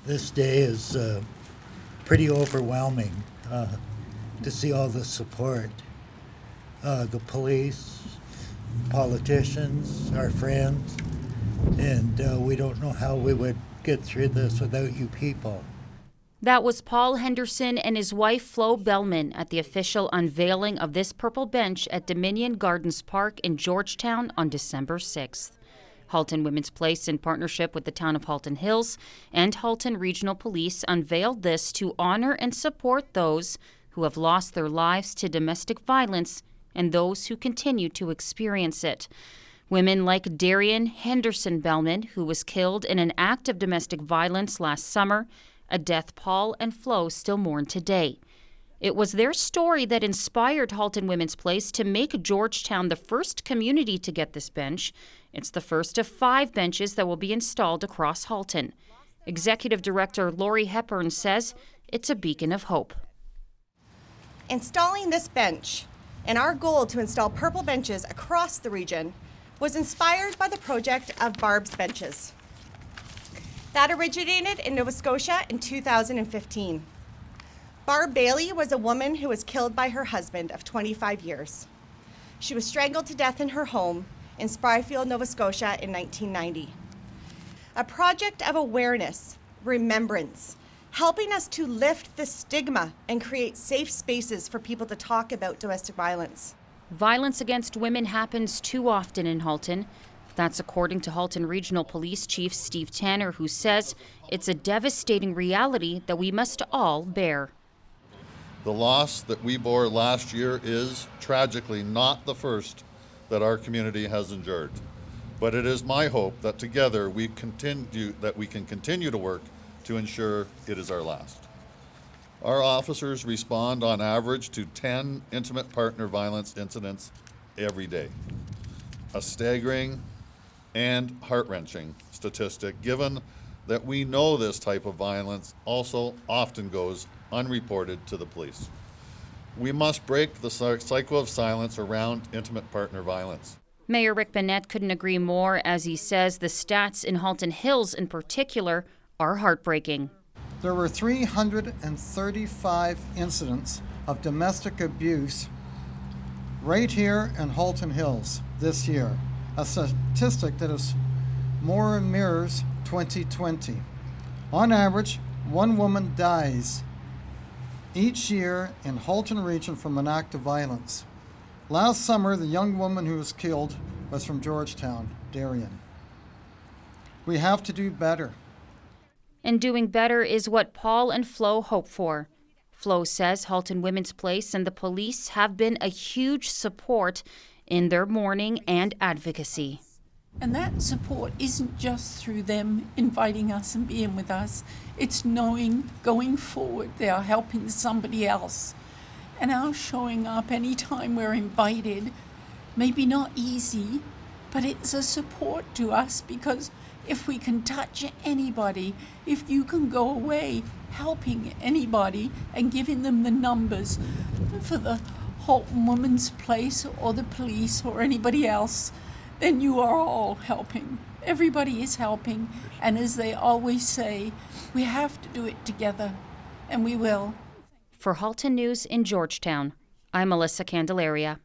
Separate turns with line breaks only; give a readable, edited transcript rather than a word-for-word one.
This day is pretty overwhelming to see all the support. The police, politicians, our friends, and we don't know how we would get through this without you people.
That was Paul Henderson and his wife Flo Bellman at the official unveiling of this purple bench at Dominion Gardens Park in Georgetown on December 6th. Halton Women's Place, in partnership with the town of Halton Hills and Halton Regional Police, unveiled this to honor and support those who have lost their lives to domestic violence and those who continue to experience it. Women like Darian Henderson-Bellman, who was killed in an act of domestic violence last summer, a death Paul and Flo still mourn today. It was their story that inspired Halton Women's Place to make Georgetown the first community to get this bench. It's the first of 5 benches that will be installed across Halton. Executive Director Lori Hepburn says it's a beacon of hope.
Installing this bench and our goal to install purple benches across the region was inspired by the project of Barb's Benches. That originated in Nova Scotia in 2015. Barb Bailey was a woman who was killed by her husband of 25 years. She was strangled to death in her home in Spryfield, Nova Scotia in 1990. A project of awareness, remembrance, helping us to lift the stigma and create safe spaces for people to talk about domestic violence.
Violence against women happens too often in Halton. That's according to Halton Regional Police Chief Steve Tanner, who says it's a devastating reality that we must all bear.
The loss that we bore last year is tragically not the first that our community has endured. But it is my hope that together we can continue to work to ensure it is our last. Our officers respond on average to 10 intimate partner violence incidents every day. A staggering and heart-wrenching statistic, given that we know this type of violence also often goes unreported to the police. We must break the cycle of silence around intimate partner violence.
Mayor Rick Bennett couldn't agree more, as he says the stats in Halton Hills in particular are heartbreaking.
There were 335 incidents of domestic abuse right here in Halton Hills this year, a statistic that is more mirrors 2020. On average, 1 woman dies each year in Halton region from an act of violence. Last summer, the young woman who was killed was from Georgetown, Darian. We have to do better.
And doing better is what Paul and Flo hope for. Flo says Halton Women's Place and the police have been a huge support in their mourning and advocacy.
And that support isn't just through them inviting us and being with us. It's knowing going forward they are helping somebody else. And our showing up anytime we're invited, maybe not easy, but it's a support to us, because if we can touch anybody, if you can go away helping anybody and giving them the numbers for the Halton Women's Place or the police or anybody else, then you are all helping. Everybody is helping. And as they always say, we have to do it together, and we will.
For Halton News in Georgetown, I'm Melissa Candelaria.